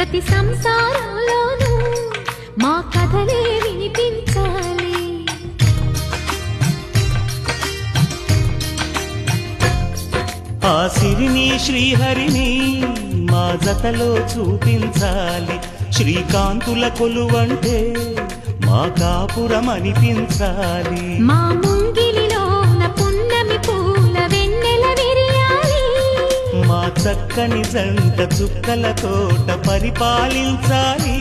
ప్రతి సంసారంలోనూ మా కథలే వినిపించాలి. ఆ సిరిని శ్రీహరిని మా జతలో చూపించాలి. శ్రీకాంతుల కొలువంటే మా కాపురం అనిపించాలి. మా ముంగిలిలోన పున్నమి పూల వెన్నెల విరియాలి. మా చక్కని జంట చుక్కల తోట పరిపాలించాలి.